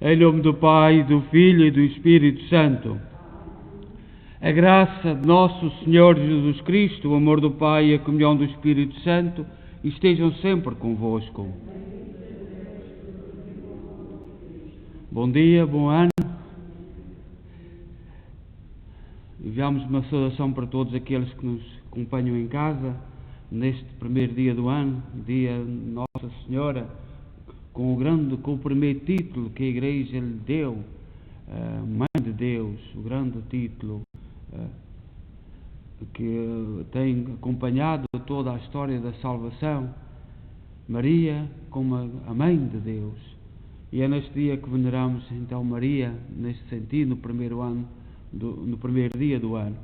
Em nome do Pai, do Filho e do Espírito Santo. A graça de nosso Senhor Jesus Cristo, o amor do Pai e a comunhão do Espírito Santo estejam sempre convosco. Bom dia, bom ano. Enviamos uma saudação para todos aqueles que nos acompanham em casa neste primeiro dia do ano, dia de Nossa Senhora, com o primeiro título que a Igreja lhe deu, Mãe de Deus, o grande título que tem acompanhado toda a história da salvação, Maria como a Mãe de Deus. E é neste dia que veneramos então Maria, neste sentido, no primeiro dia do ano.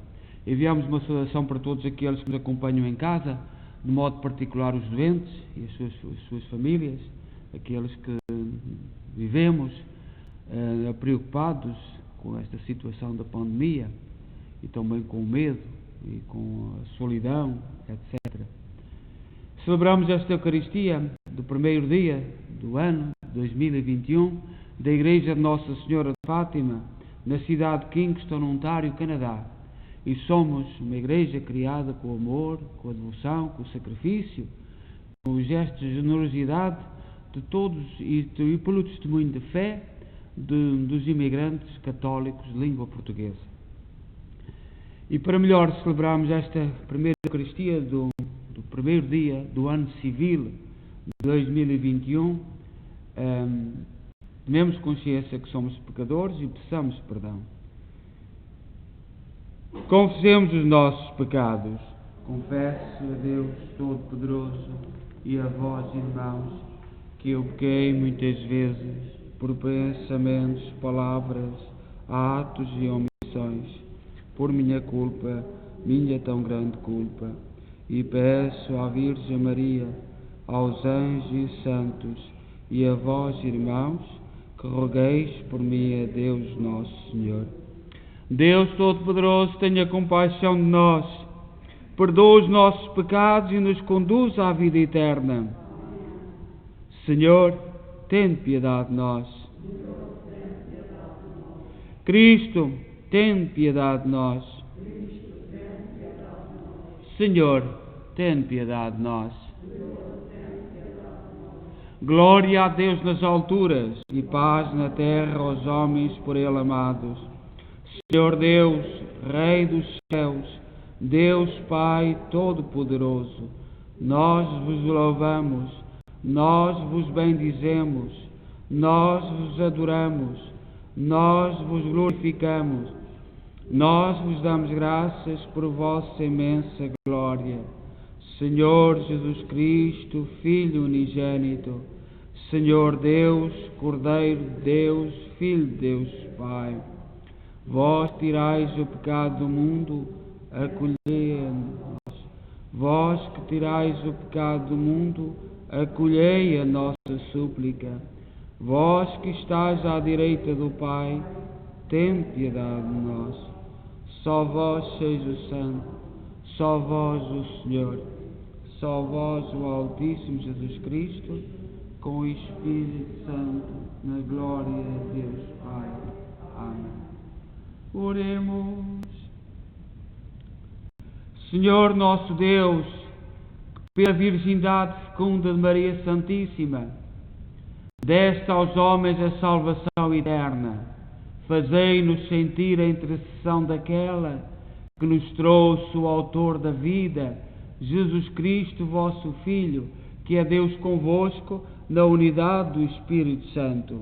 Enviamos uma saudação para todos aqueles que nos acompanham em casa, de modo particular os doentes e as suas famílias, aqueles que vivemos preocupados com esta situação da pandemia e também com o medo e com a solidão, etc. Celebramos esta Eucaristia do primeiro dia do ano 2021 da Igreja de Nossa Senhora de Fátima, na cidade de Kingston, Ontário, Canadá. E somos uma igreja criada com o amor, com a devoção, com o sacrifício, com os gestos de generosidade de todos e pelo testemunho de fé dos imigrantes católicos de língua portuguesa. E para melhor celebrarmos esta primeira Eucaristia do primeiro dia do ano civil de 2021, tomemos consciência que somos pecadores e peçamos perdão. Confessemos os nossos pecados. Confesso a Deus Todo-Poderoso e a vós, irmãos, que eu pequei muitas vezes por pensamentos, palavras, atos e omissões, por minha culpa, minha tão grande culpa, e peço à Virgem Maria, aos anjos e santos, e a vós, irmãos, que rogueis por mim a Deus Nosso Senhor. Deus Todo-Poderoso, tenha compaixão de nós, perdoa os nossos pecados e nos conduz à vida eterna. Senhor, tem piedade de nós. Cristo, tem piedade de nós. Senhor, tem piedade de nós. Glória a Deus nas alturas e paz na terra aos homens por Ele amados. Senhor Deus, Rei dos céus, Deus Pai Todo-Poderoso, nós vos louvamos, nós vos bendizemos, nós vos adoramos, nós vos glorificamos, nós vos damos graças por vossa imensa glória. Senhor Jesus Cristo, Filho unigênito, Senhor Deus, Cordeiro de Deus, Filho de Deus Pai, vós tirais o pecado do mundo, acolhei-nos. Vós que tirais o pecado do mundo, acolhei a nossa súplica. Vós que estáis à direita do Pai, tem piedade de nós. Só vós sois o Santo, só vós o Senhor, só vós o Altíssimo Jesus Cristo, com o Espírito Santo, na glória de Deus Pai. Amém. Oremos. Senhor nosso Deus, que pela virgindade fecunda de Maria Santíssima, deste aos homens a salvação eterna, fazei-nos sentir a intercessão daquela que nos trouxe o autor da vida, Jesus Cristo, vosso Filho, que é Deus convosco, na unidade do Espírito Santo.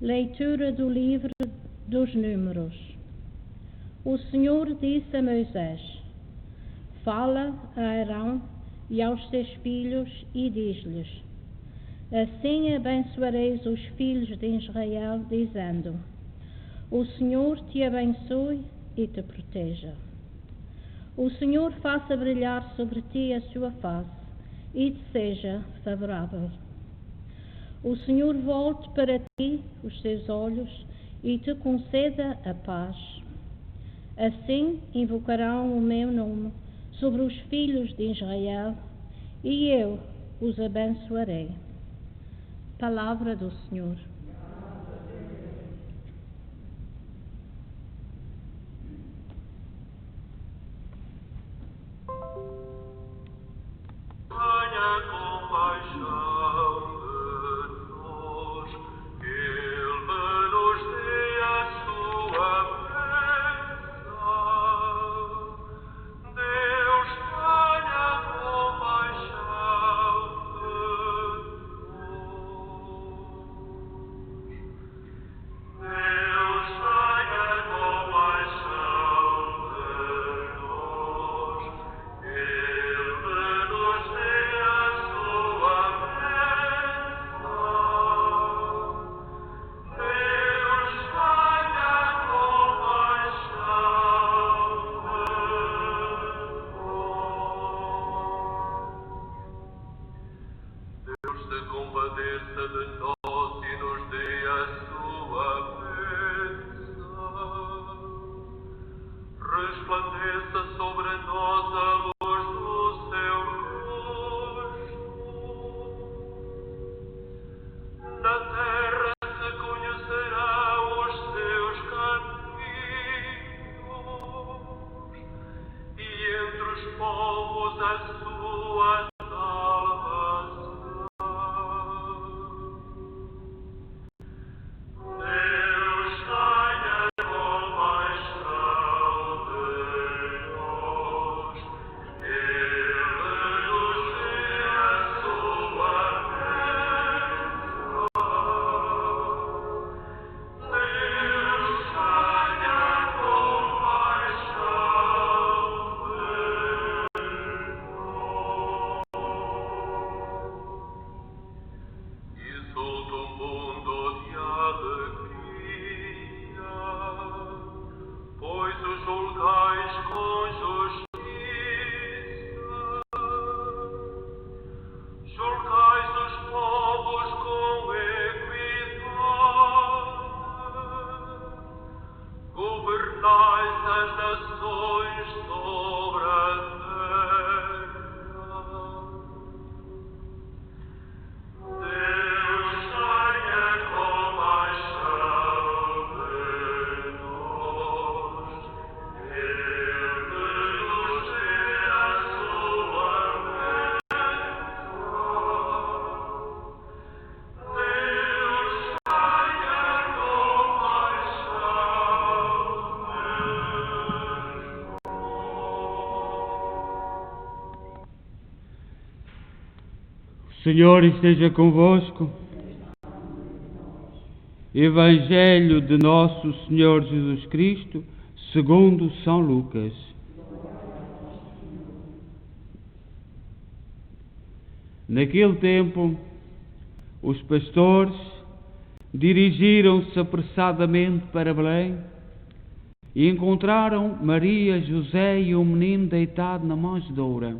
Leitura do livro dos Números. O Senhor disse a Moisés: Fala a Arão e aos seus filhos e diz-lhes: Assim abençoareis os filhos de Israel, dizendo: O Senhor te abençoe e te proteja. O Senhor faça brilhar sobre ti a sua face e te seja favorável. O Senhor volte para ti os seus olhos e te conceda a paz. Assim invocarão o meu nome sobre os filhos de Israel e eu os abençoarei. Palavra do Senhor. Senhor esteja convosco. Evangelho de nosso Senhor Jesus Cristo, segundo São Lucas. Naquele tempo, os pastores dirigiram-se apressadamente para Belém e encontraram Maria, José e o menino deitado na manjedoura.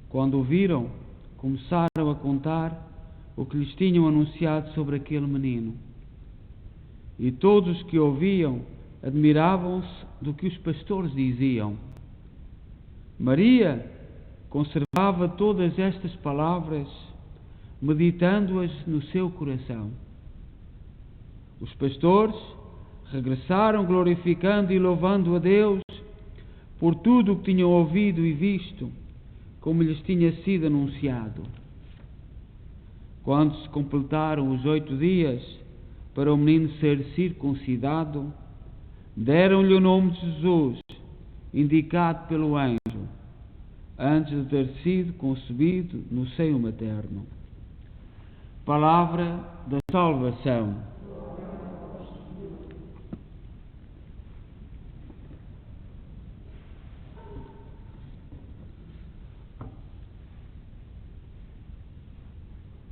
Quando o viram, começaram a contar o que lhes tinham anunciado sobre aquele menino. E todos os que ouviam admiravam-se do que os pastores diziam. Maria conservava todas estas palavras, meditando-as no seu coração. Os pastores regressaram glorificando e louvando a Deus por tudo o que tinham ouvido e visto, como lhes tinha sido anunciado. Quando se completaram os 8 dias para o menino ser circuncidado, deram-lhe o nome de Jesus, indicado pelo anjo, antes de ter sido concebido no seio materno. Palavra da salvação.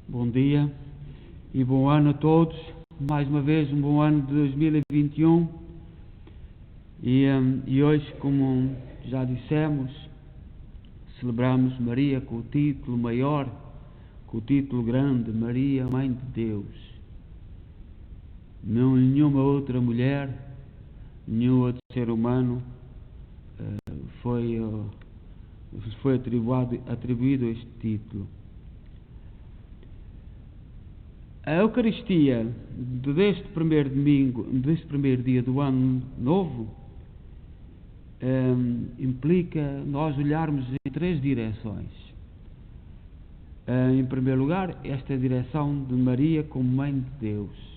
Bom dia e bom ano a todos. Mais uma vez, um bom ano de 2021. E hoje, como já dissemos, celebramos Maria com o título maior, com o título grande, Maria, Mãe de Deus. Não nenhuma outra mulher, nenhum outro ser humano foi atribuído este título. A Eucaristia deste primeiro dia do ano novo implica nós olharmos em 3 direções. Em primeiro lugar, esta direção de Maria como Mãe de Deus.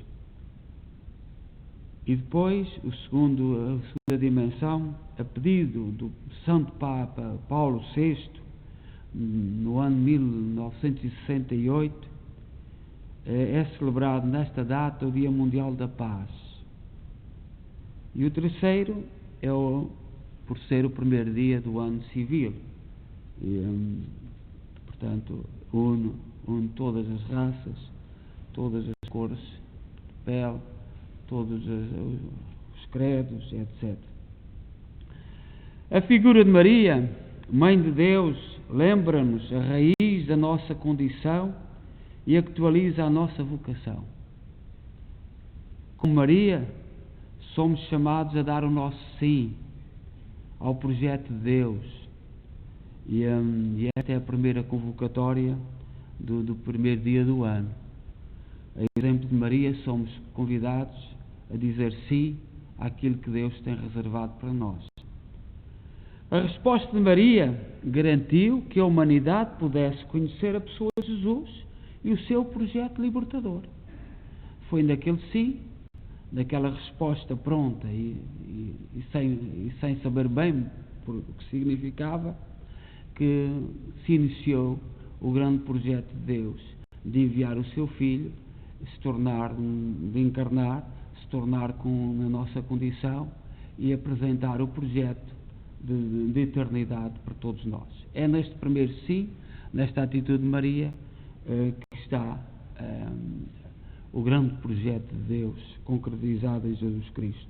E depois, a segunda dimensão, a pedido do Santo Papa Paulo VI, no ano 1968, é celebrado nesta data o Dia Mundial da Paz. E o terceiro é por ser o primeiro dia do ano civil. E, portanto, une todas as raças, todas as cores de pele, todos os credos, etc. A figura de Maria, Mãe de Deus, lembra-nos a raiz da nossa condição e actualiza a nossa vocação. Com Maria, somos chamados a dar o nosso sim ao projeto de Deus. E esta é a primeira convocatória do primeiro dia do ano. A exemplo de Maria, somos convidados a dizer sim àquilo que Deus tem reservado para nós. A resposta de Maria garantiu que a humanidade pudesse conhecer a pessoa de Jesus e o seu projeto libertador. Foi naquele sim, naquela resposta pronta e sem saber bem o que significava, que se iniciou o grande projeto de Deus de enviar o seu Filho, de encarnar, se tornar na nossa condição e apresentar o projeto de eternidade para todos nós. É neste primeiro sim, nesta atitude de Maria, que está o grande projeto de Deus concretizado em Jesus Cristo.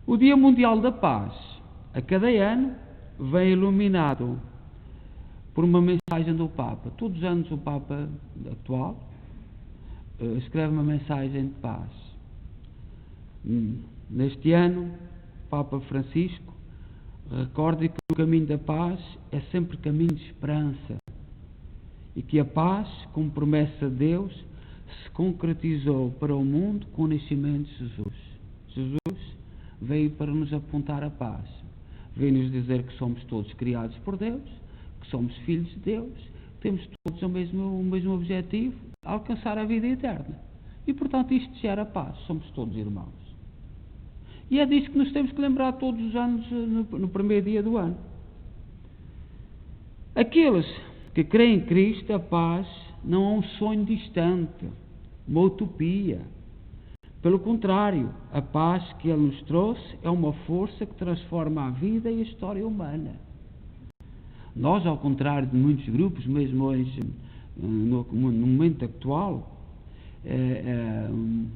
O Dia Mundial da Paz, a cada ano, vem iluminado por uma mensagem do Papa. Todos os anos o Papa atual escreve uma mensagem de paz. Neste ano, o Papa Francisco recorda que o caminho da paz é sempre caminho de esperança e que a paz, como promessa de Deus, se concretizou para o mundo com o nascimento de Jesus. Jesus veio para nos apontar a paz. Veio-nos dizer que somos todos criados por Deus, que somos filhos de Deus, temos todos o mesmo objetivo, alcançar a vida eterna. E, portanto, isto gera paz. Somos todos irmãos. E é disso que nos temos que lembrar todos os anos, no primeiro dia do ano. Aqueles que creem em Cristo, a paz não é um sonho distante, uma utopia. Pelo contrário, a paz que Ele nos trouxe é uma força que transforma a vida e a história humana. Nós, ao contrário de muitos grupos, mesmo hoje, no momento atual,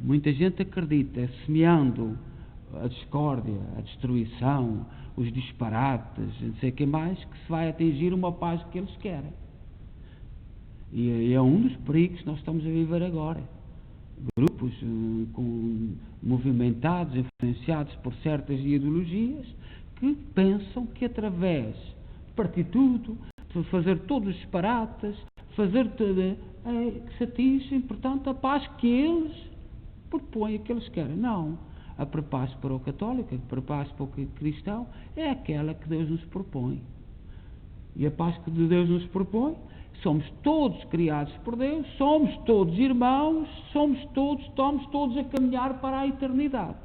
muita gente acredita, semeando a discórdia, a destruição, os disparates, não sei o que mais, que se vai atingir uma paz que eles querem. E é um dos perigos que nós estamos a viver agora. Grupos movimentados, influenciados por certas ideologias, que pensam que através de partir tudo, de fazer todos os disparates, fazer tudo, que se atingem, portanto, a paz que eles propõem, que eles querem. Não. A paz para o católico, a paz para o cristão, é aquela que Deus nos propõe. E a paz que Deus nos propõe, somos todos criados por Deus, somos todos irmãos, estamos todos a caminhar para a eternidade.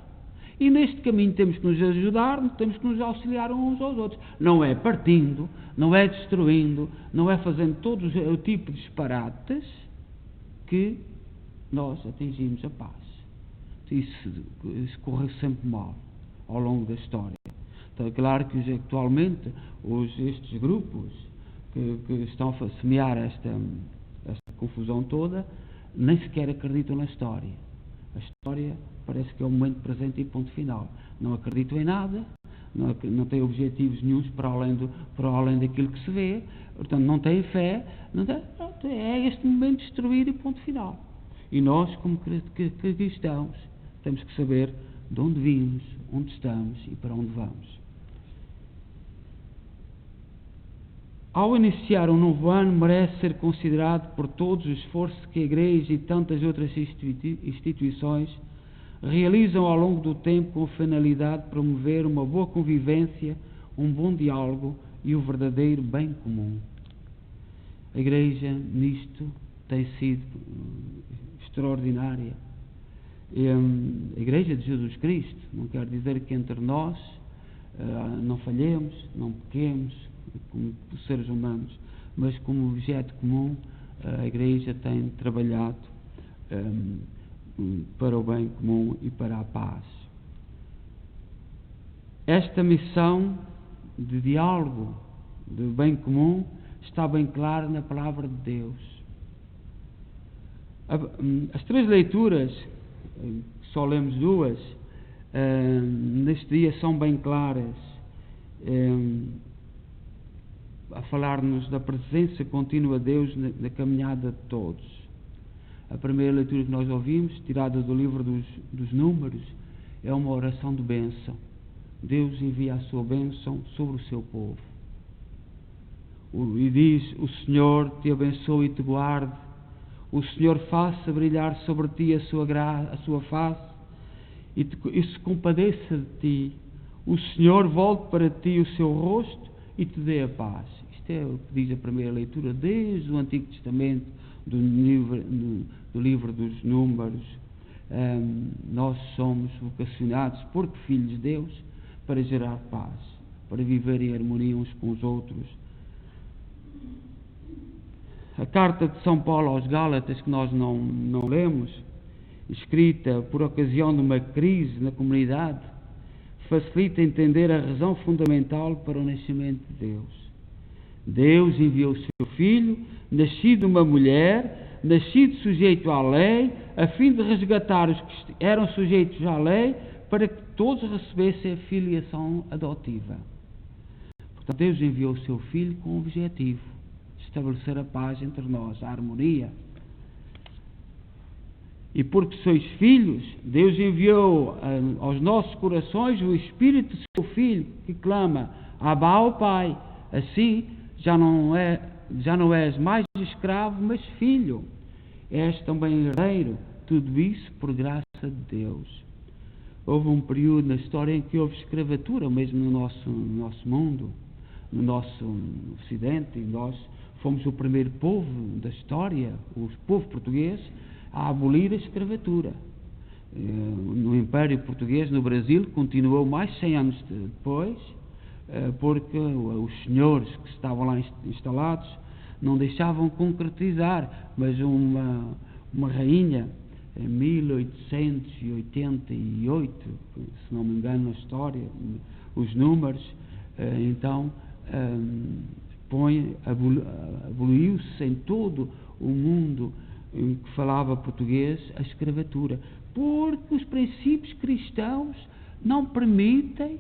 E neste caminho temos que nos ajudar, temos que nos auxiliar uns aos outros. Não é partindo, não é destruindo, não é fazendo todo o tipo de disparates que nós atingimos a paz. Isso corre sempre mal ao longo da história. Então é claro que atualmente estes grupos que estão a semear esta confusão toda nem sequer acreditam na história. A história parece que é o momento presente e ponto final. Não acredito em nada, não tenho objetivos nenhuns para além daquilo que se vê, portanto não tenho fé, é este momento destruído e ponto final. E nós, como cristãos, temos que saber de onde vimos, onde estamos e para onde vamos. Ao iniciar um novo ano, merece ser considerado por todos o esforço que a Igreja e tantas outras instituições realizam ao longo do tempo com a finalidade de promover uma boa convivência, um bom diálogo e o verdadeiro bem comum. A Igreja, nisto, tem sido extraordinária. A Igreja de Jesus Cristo, não quer dizer que entre nós não falhemos, não pequemos, como seres humanos, mas como objeto comum, a Igreja tem trabalhado para o bem comum e para a paz. Esta missão de diálogo, de bem comum, está bem clara na Palavra de Deus. As 3 leituras, só lemos 2, neste dia são bem claras, a falar-nos da presença contínua de Deus na caminhada de todos. A primeira leitura que nós ouvimos, tirada do livro dos Números, é uma oração de bênção. Deus envia a sua bênção sobre o seu povo. E diz: o Senhor te abençoe e te guarde, o Senhor faça brilhar sobre ti a sua face e se compadeça de ti, o Senhor volte para ti o seu rosto e te dê a paz. Isto é o que diz a primeira leitura desde o Antigo Testamento, do livro dos Números. Nós somos vocacionados, porque filhos de Deus, para gerar paz, para viver em harmonia uns com os outros. A carta de São Paulo aos Gálatas, que nós não lemos, escrita por ocasião de uma crise na comunidade, facilita entender a razão fundamental para o nascimento de Deus. Deus enviou o seu Filho, nascido de uma mulher, nascido sujeito à lei, a fim de resgatar os que eram sujeitos à lei, para que todos recebessem a filiação adotiva. Portanto, Deus enviou o seu Filho com o objetivo de estabelecer a paz entre nós, a harmonia. E porque sois filhos, Deus enviou aos nossos corações o Espírito do seu Filho, que clama: Abba, ao Pai. Assim, já não és mais escravo, mas filho. És também herdeiro. Tudo isso por graça de Deus. Houve um período na história em que houve escravatura, mesmo no nosso mundo, no nosso Ocidente, e nós fomos o primeiro povo da história, o povo português, a abolir a escravatura. No Império Português, no Brasil, continuou mais 100 anos depois, porque os senhores que estavam lá instalados não deixavam concretizar, mas uma rainha, em 1888, se não me engano na história, os números, então aboliu-se em todo o mundo em que falava português a escravatura, porque os princípios cristãos não permitem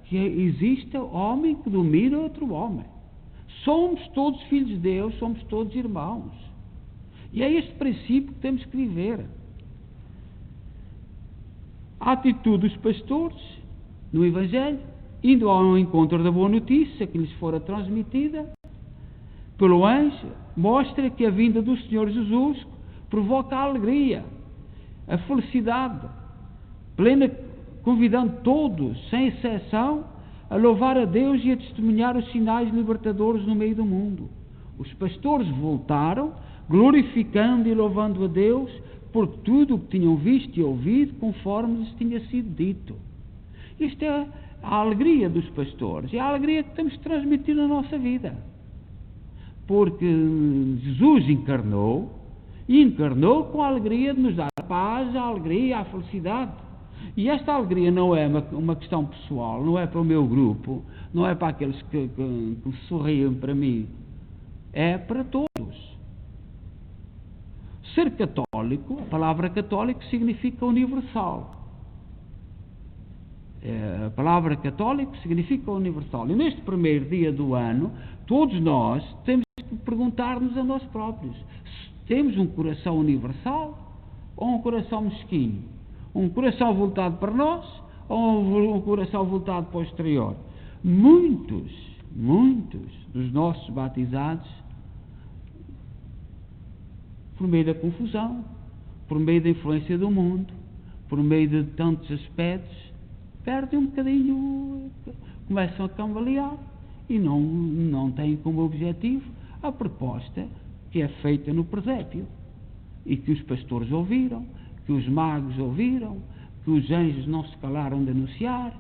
que exista homem que domine outro homem. Somos todos filhos de Deus, somos todos irmãos, e é este princípio que temos que viver. A atitude dos pastores no Evangelho, indo ao encontro da boa notícia que lhes fora transmitida pelo anjo, mostra que a vinda do Senhor Jesus provoca a alegria, a felicidade plena, convidando todos, sem exceção, a louvar a Deus e a testemunhar os sinais libertadores no meio do mundo. Os pastores voltaram, glorificando e louvando a Deus por tudo o que tinham visto e ouvido, conforme lhes tinha sido dito. Isto é a alegria dos pastores, é a alegria que temos que transmitir na nossa vida. Porque Jesus encarnou, e encarnou com a alegria de nos dar a paz, a alegria, a felicidade. E esta alegria não é uma questão pessoal, não é para o meu grupo, não é para aqueles que sorriem para mim, é para todos. ser católico, a palavra católico significa universal. A palavra católico significa universal. E neste primeiro dia do ano, todos nós temos que perguntar-nos a nós próprios: temos um coração universal ou um coração mesquinho? Um coração voltado para nós ou um coração voltado para o exterior? Muitos dos nossos batizados, por meio da confusão, por meio da influência do mundo, por meio de tantos aspectos, perdem um bocadinho, começam a cambalear e não têm como objetivo a proposta que é feita no presépio e que os pastores ouviram, que os magos ouviram, que os anjos não se calaram de anunciar,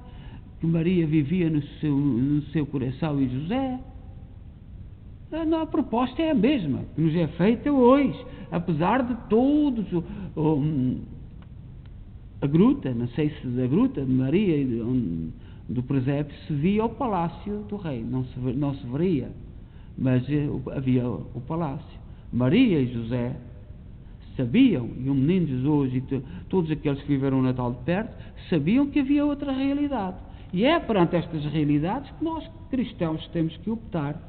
que Maria vivia no seu coração e José. A proposta é a mesma que nos é feita hoje, apesar de todos a gruta, não sei se da gruta de Maria e do presépio se via o palácio do rei, não se veria, mas havia o palácio. Maria e José sabiam, e o menino Jesus e todos aqueles que viveram o Natal de perto, sabiam que havia outra realidade. E é perante estas realidades que nós cristãos temos que optar.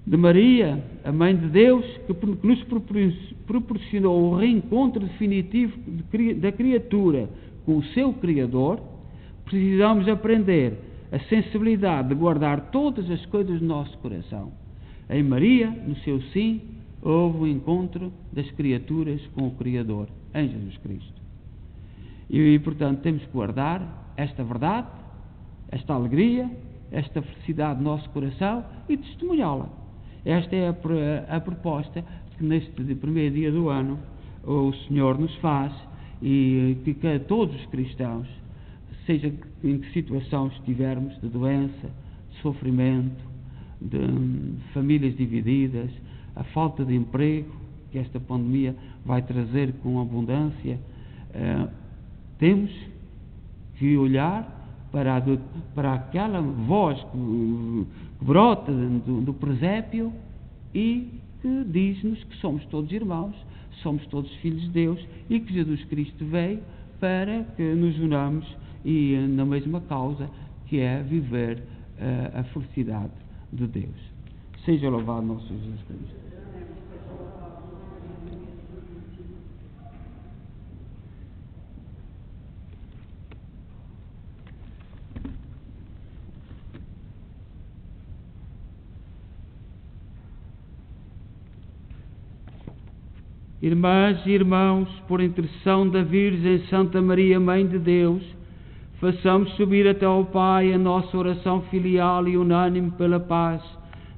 De Maria, a Mãe de Deus, que nos proporcionou o reencontro definitivo da criatura com o seu Criador, precisamos aprender a sensibilidade de guardar todas as coisas do nosso coração. Em Maria, no seu sim, houve o encontro das criaturas com o Criador, em Jesus Cristo. E portanto, temos que guardar esta verdade, esta alegria, esta felicidade do nosso coração e testemunhá-la. Esta é a proposta que neste primeiro dia do ano o Senhor nos faz e que a todos os cristãos, seja em que situação estivermos, de doença, de sofrimento, de famílias divididas, a falta de emprego que esta pandemia vai trazer com abundância, temos que olhar para aquela voz que brota do presépio e que diz-nos que somos todos irmãos, somos todos filhos de Deus e que Jesus Cristo veio para que nos unamos e na mesma causa, que é viver a felicidade de Deus. Seja louvado nosso Jesus Cristo. Irmãs e irmãos, por intercessão da Virgem Santa Maria, Mãe de Deus, façamos subir até ao Pai a nossa oração filial e unânime pela paz,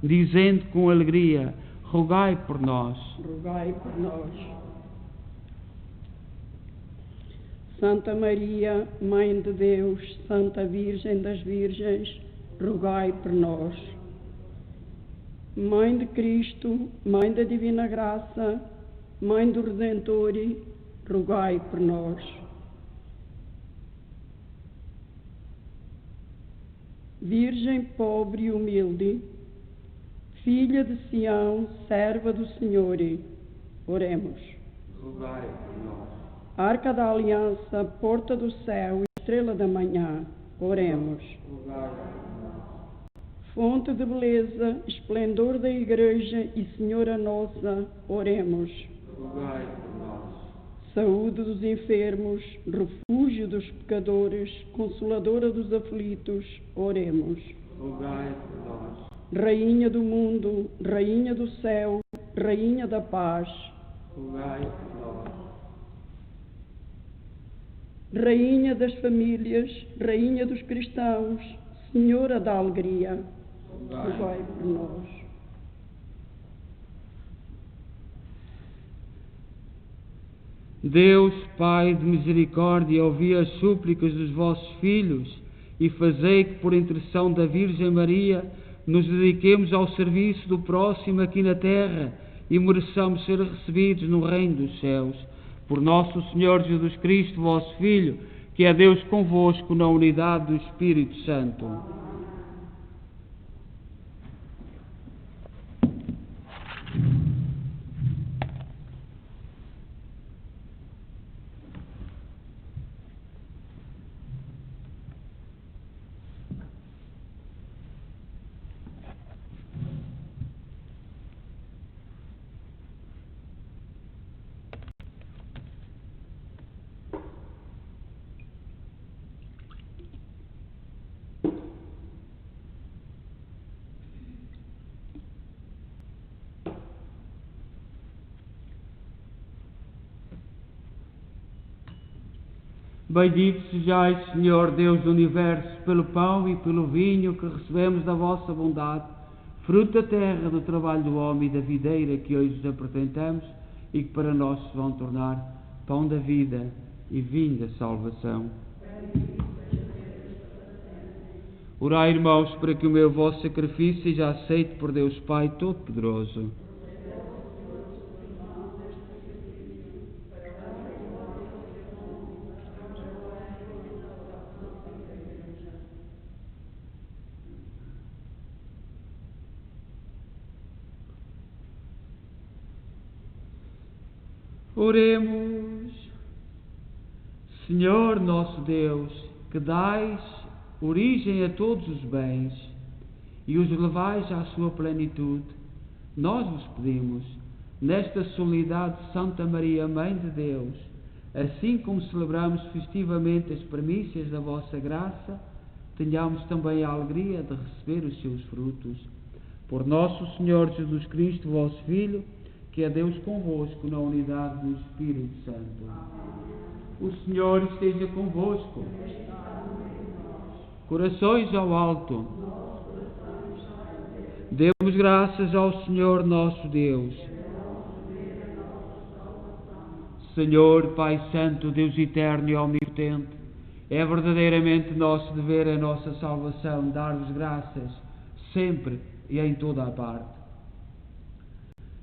dizendo com alegria: rogai por nós. Rogai por nós. Santa Maria, Mãe de Deus, Santa Virgem das Virgens, rogai por nós. Mãe de Cristo, Mãe da Divina Graça, Mãe do Redentor, rogai por nós. Virgem pobre e humilde, filha de Sião, serva do Senhor, oremos. Rogai por nós. Arca da Aliança, porta do céu, estrela da manhã, oremos. Rogai por nós. Fonte de beleza, esplendor da Igreja e Senhora Nossa, oremos. Rogai por nós. Saúde dos enfermos, refúgio dos pecadores, consoladora dos aflitos, oremos. Rogai por nós. Rainha do mundo, Rainha do céu, Rainha da paz, Rogai por nós. Rainha das famílias, Rainha dos cristãos, Senhora da alegria, rogai por nós. Deus, Pai de misericórdia, ouvi as súplicas dos vossos filhos e fazei que, por intercessão da Virgem Maria, nos dediquemos ao serviço do próximo aqui na terra e mereçamos ser recebidos no reino dos céus. Por nosso Senhor Jesus Cristo, vosso Filho, que é Deus convosco na unidade do Espírito Santo. Bendito sejais, Senhor Deus do Universo, pelo pão e pelo vinho que recebemos da vossa bondade, fruto da terra, do trabalho do homem e da videira que hoje vos apresentamos e que para nós se vão tornar pão da vida e vinho da salvação. Orai, irmãos, para que o meu vosso sacrifício seja aceito por Deus Pai Todo-Poderoso. Oremos. Senhor nosso Deus, que dais origem a todos os bens e os levais à sua plenitude, nós vos pedimos, nesta solenidade de Santa Maria, Mãe de Deus, assim como celebramos festivamente as primícias da vossa graça, tenhamos também a alegria de receber os seus frutos. Por nosso Senhor Jesus Cristo, vosso Filho, que é Deus convosco na unidade do Espírito Santo. O Senhor esteja convosco. Corações ao alto. Demos graças ao Senhor nosso Deus. Senhor, Pai Santo, Deus eterno e omnipotente, é verdadeiramente nosso dever, a nossa salvação, dar-vos graças, sempre e em toda a parte.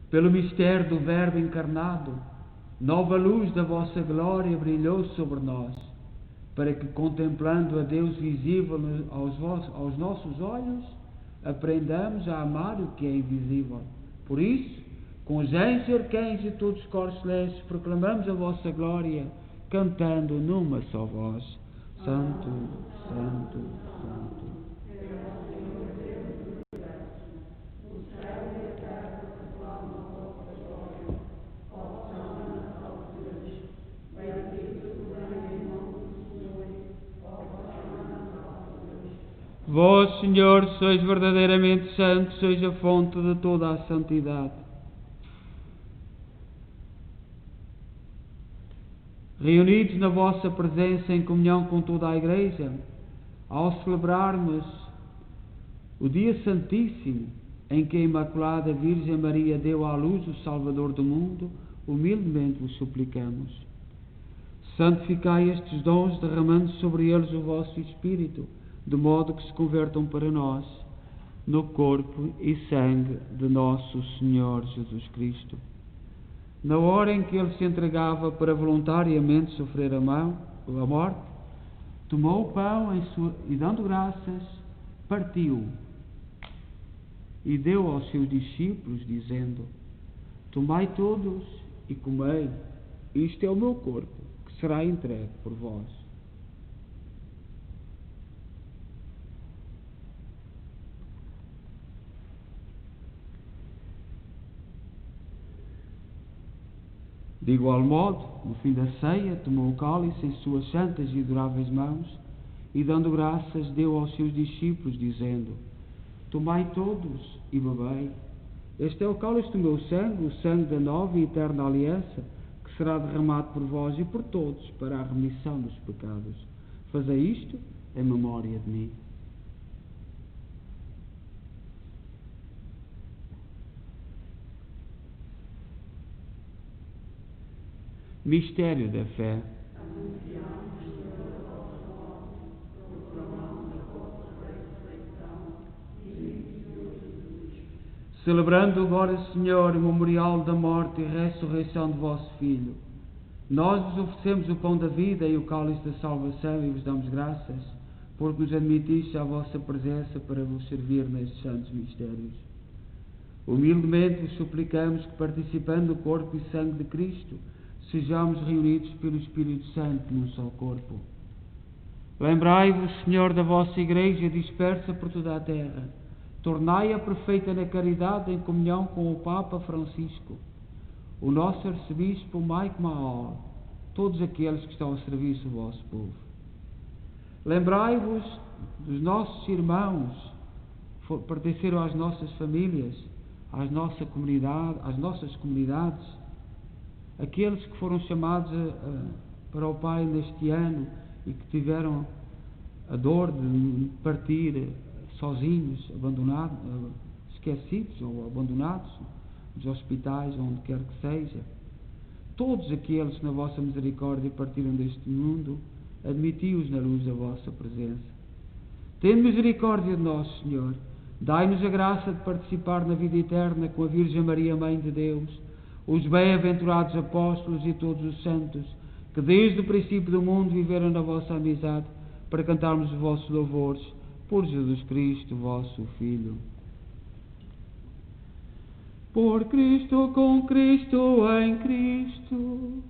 Pelo mistério do Verbo encarnado, nova luz da vossa glória brilhou sobre nós, para que, contemplando a Deus visível aos nossos olhos, aprendamos a amar o que é invisível. Por isso, com os anjos e arcanjos e todos os coros celestes, proclamamos a vossa glória, cantando numa só voz: Santo, Santo, Santo. Vós, Senhor, sois verdadeiramente santos, sois a fonte de toda a santidade. Reunidos na vossa presença em comunhão com toda a Igreja, ao celebrarmos o dia santíssimo em que a Imaculada Virgem Maria deu à luz o Salvador do mundo, humildemente vos suplicamos. Santificai estes dons, derramando sobre eles o vosso Espírito, de modo que se convertam para nós no corpo e sangue de nosso Senhor Jesus Cristo. Na hora em que ele se entregava para voluntariamente sofrer a morte, tomou o pão e, dando graças, partiu e deu aos seus discípulos, dizendo: Tomai todos e comei, isto é o meu corpo, que será entregue por vós. De igual modo, no fim da ceia, tomou o cálice em suas santas e adoráveis mãos e, dando graças, deu aos seus discípulos, dizendo: Tomai todos e bebei. Este é o cálice do meu sangue, o sangue da nova e eterna aliança, que será derramado por vós e por todos para a remissão dos pecados. Fazei isto em memória de mim. Mistério da fé. Celebrando agora, Senhor, o memorial da morte e ressurreição de vosso Filho, nós vos oferecemos o pão da vida e o cálice da salvação e vos damos graças, porque nos admitiste à vossa presença para vos servir nestes santos mistérios. Humildemente vos suplicamos que, participando do corpo e sangue de Cristo, sejamos reunidos pelo Espírito Santo num só corpo. Lembrai-vos, Senhor, da vossa Igreja dispersa por toda a terra. Tornai-a perfeita na caridade, em comunhão com o Papa Francisco, o nosso arcebispo Mike Mahal, todos aqueles que estão a serviço do vosso povo. Lembrai-vos dos nossos irmãos que pertenceram às nossas famílias, às nossas comunidades, aqueles que foram chamados para o Pai neste ano e que tiveram a dor de partir sozinhos, abandonados, esquecidos ou abandonados nos hospitais, onde quer que seja. Todos aqueles que na vossa misericórdia partiram deste mundo, admiti-os na luz da vossa presença. Tende misericórdia de nós, Senhor. Dai-nos a graça de participar na vida eterna com a Virgem Maria, Mãe de Deus, os bem-aventurados apóstolos e todos os santos, que desde o princípio do mundo viveram na vossa amizade, para cantarmos os vossos louvores, por Jesus Cristo, vosso Filho. Por Cristo, com Cristo, em Cristo,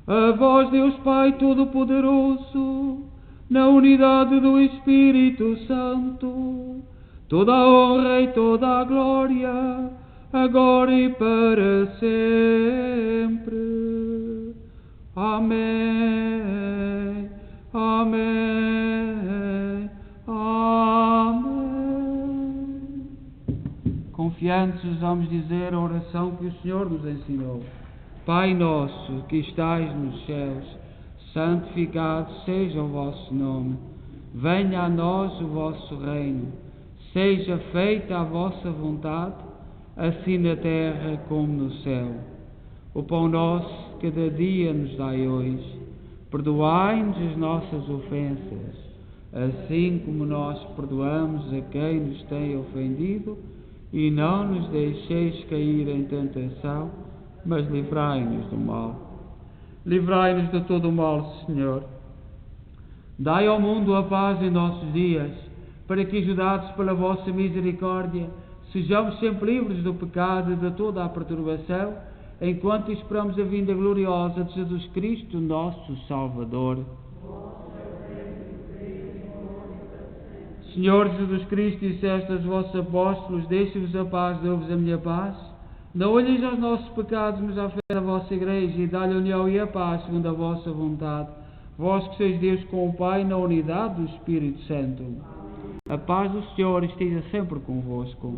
a vós, Deus Pai Todo-Poderoso, na unidade do Espírito Santo, toda a honra e toda a glória, agora e para sempre. Amém. Amém. Amém. Confiantes, vamos dizer a oração que o Senhor nos ensinou. Pai nosso, que estais nos céus, santificado seja o vosso nome. Venha a nós o vosso reino. Seja feita a vossa vontade, assim na terra como no céu. O pão nosso de cada dia nos dai hoje. Perdoai-nos as nossas ofensas, assim como nós perdoamos a quem nos tem ofendido, e não nos deixeis cair em tentação, mas livrai-nos do mal. Livrai-nos de todo o mal, Senhor. Dai ao mundo a paz em nossos dias, para que, ajudados pela vossa misericórdia, sejamos sempre livres do pecado e de toda a perturbação, enquanto esperamos a vinda gloriosa de Jesus Cristo, nosso Salvador. Senhor Jesus Cristo, disseste aos vossos apóstolos: deixe-vos a paz, dou-vos a minha paz. Não olheis aos nossos pecados, mas à fé da vossa Igreja, e dá-lhe a união e a paz, segundo a vossa vontade. Vós que sois Deus com o Pai, na unidade do Espírito Santo. A paz do Senhor esteja sempre convosco.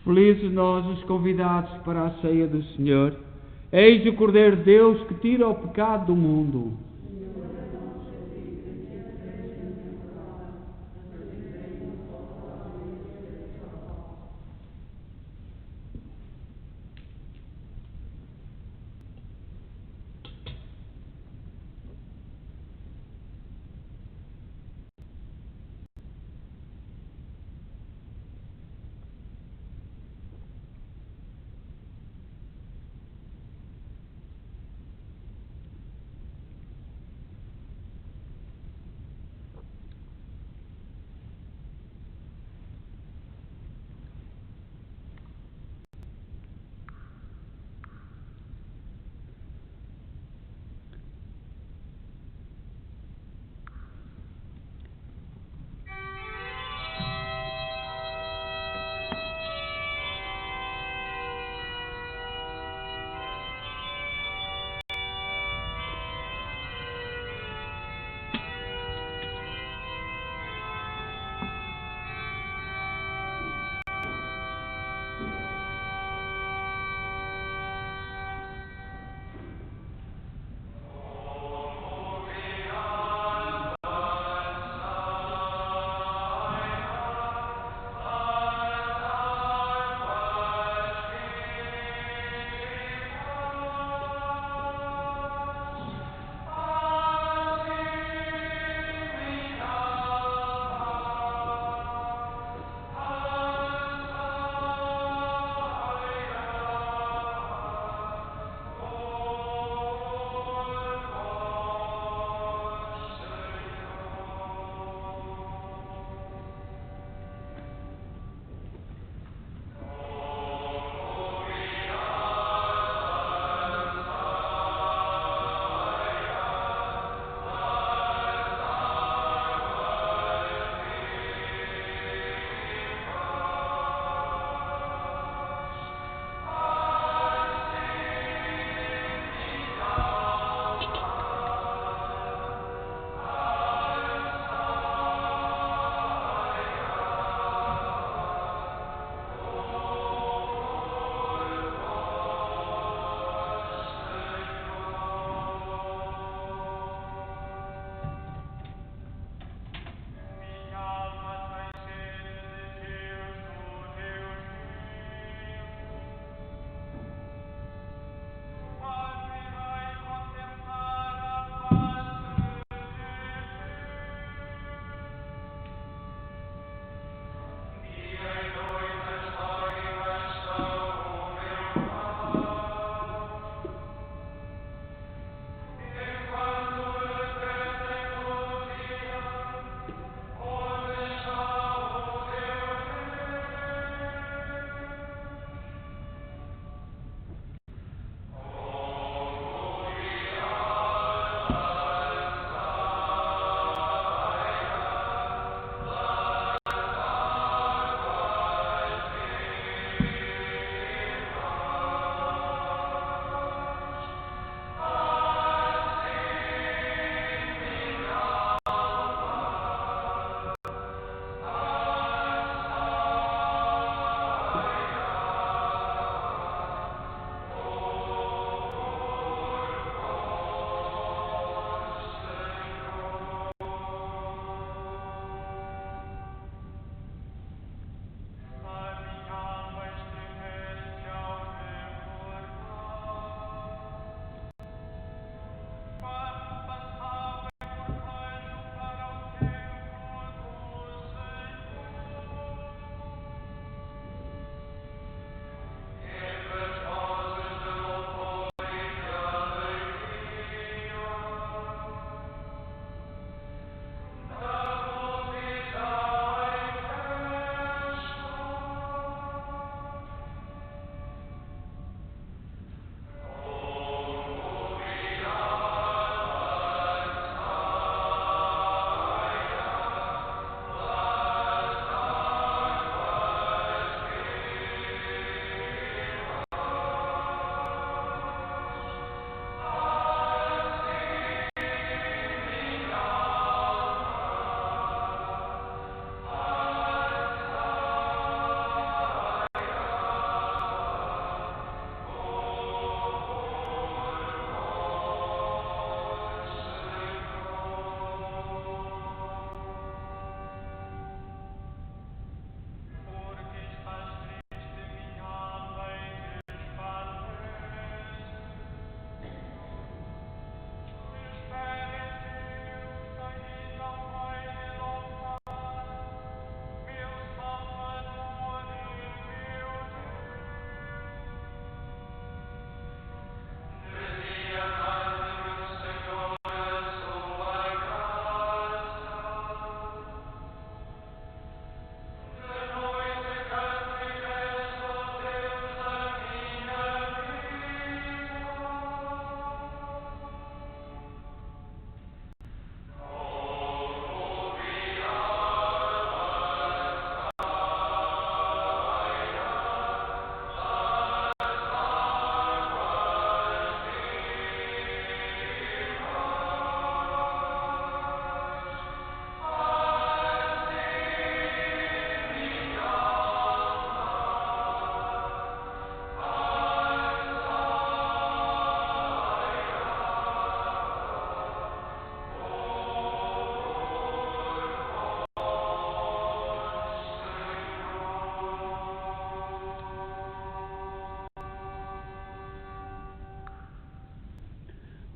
Felizes nós os convidados para a ceia do Senhor. Eis o Cordeiro de Deus que tira o pecado do mundo.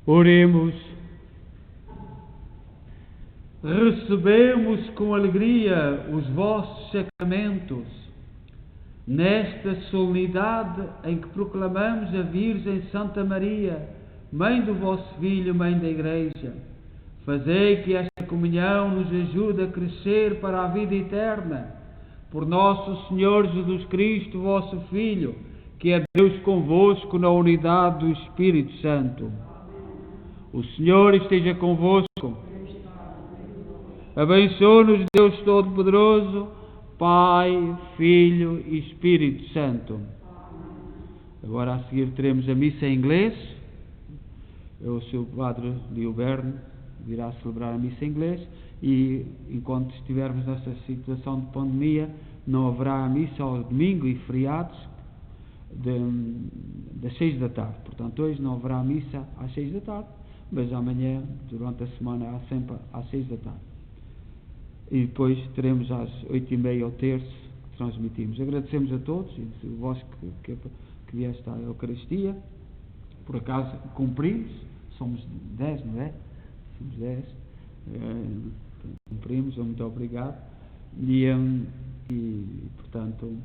Oremos. Recebemos com alegria os vossos sacramentos, nesta solenidade em que proclamamos a Virgem Santa Maria, Mãe do vosso Filho, Mãe da Igreja. Fazei que esta comunhão nos ajude a crescer para a vida eterna. Por nosso Senhor Jesus Cristo, vosso Filho, que é Deus convosco na unidade do Espírito Santo. O Senhor esteja convosco. Abençoe-nos Deus Todo-Poderoso, Pai, Filho e Espírito Santo. Agora a seguir teremos a missa em inglês. O seu padre Lioberno virá celebrar a missa em inglês e enquanto estivermos nesta situação de pandemia não haverá a missa ao domingo e feriados das 6 da tarde. Portanto, hoje não haverá a missa às 6 da tarde, mas amanhã, durante a semana, há sempre às 6 da tarde. E depois teremos às 8h30 ao terço que transmitimos. Agradecemos a todos, e vós que vieste à Eucaristia. Por acaso cumprimos, somos 10, não é? Somos 10. Cumprimos, muito obrigado. E portanto,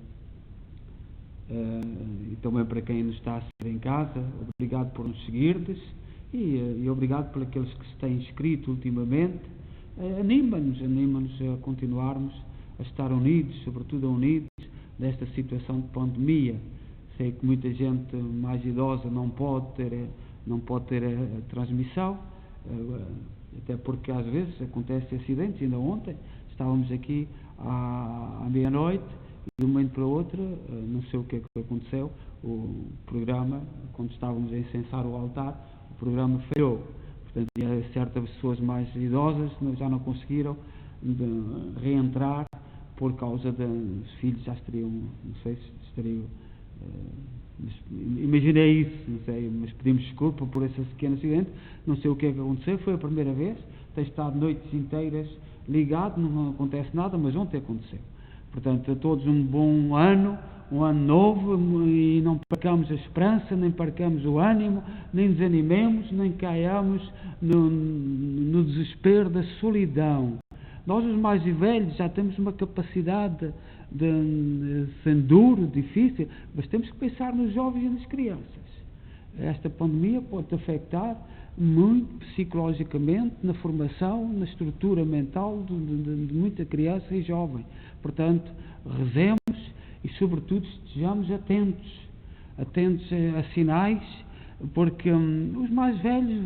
e também para quem nos está a seguir em casa, obrigado por nos seguirdes e obrigado por aqueles que se têm inscrito ultimamente. Anima-nos a continuarmos a estar unidos, sobretudo unidos nesta situação de pandemia. Sei que muita gente mais idosa não pode ter a transmissão, até porque às vezes acontecem acidentes. Ainda ontem estávamos aqui à meia-noite e de um momento para o outro, não sei o que é que aconteceu, o programa, quando estávamos a incensar o altar, o programa falhou. Portanto, certas pessoas mais idosas já não conseguiram reentrar por causa dos filhos, já estariam, não sei se estariam, imaginei isso, não sei, mas pedimos desculpa por esse pequeno acidente. Não sei o que é que aconteceu, foi a primeira vez, tem estado noites inteiras ligado, não acontece nada, mas ontem aconteceu. Portanto, a todos um bom ano, um ano novo, e não percamos a esperança, nem percamos o ânimo, nem desanimemos, nem caiamos no desespero da solidão. Nós, os mais velhos, já temos uma capacidade de ser duro, difícil, mas temos que pensar nos jovens e nas crianças. Esta pandemia pode afetar muito psicologicamente na formação, na estrutura mental de muita criança e jovem. Portanto, rezemos e, sobretudo, estejamos atentos a sinais, porque os mais velhos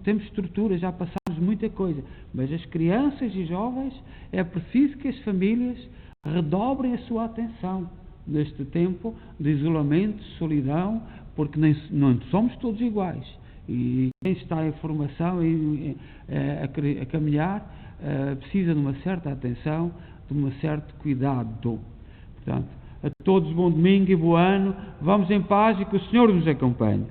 temos estrutura, já passamos muita coisa, mas as crianças e jovens é preciso que as famílias redobrem a sua atenção neste tempo de isolamento, de solidão, porque não somos todos iguais. E quem está em formação a caminhar precisa de uma certa atenção, de um certo cuidado. Portanto, a todos bom domingo e bom ano. Vamos em paz e que o Senhor nos acompanhe.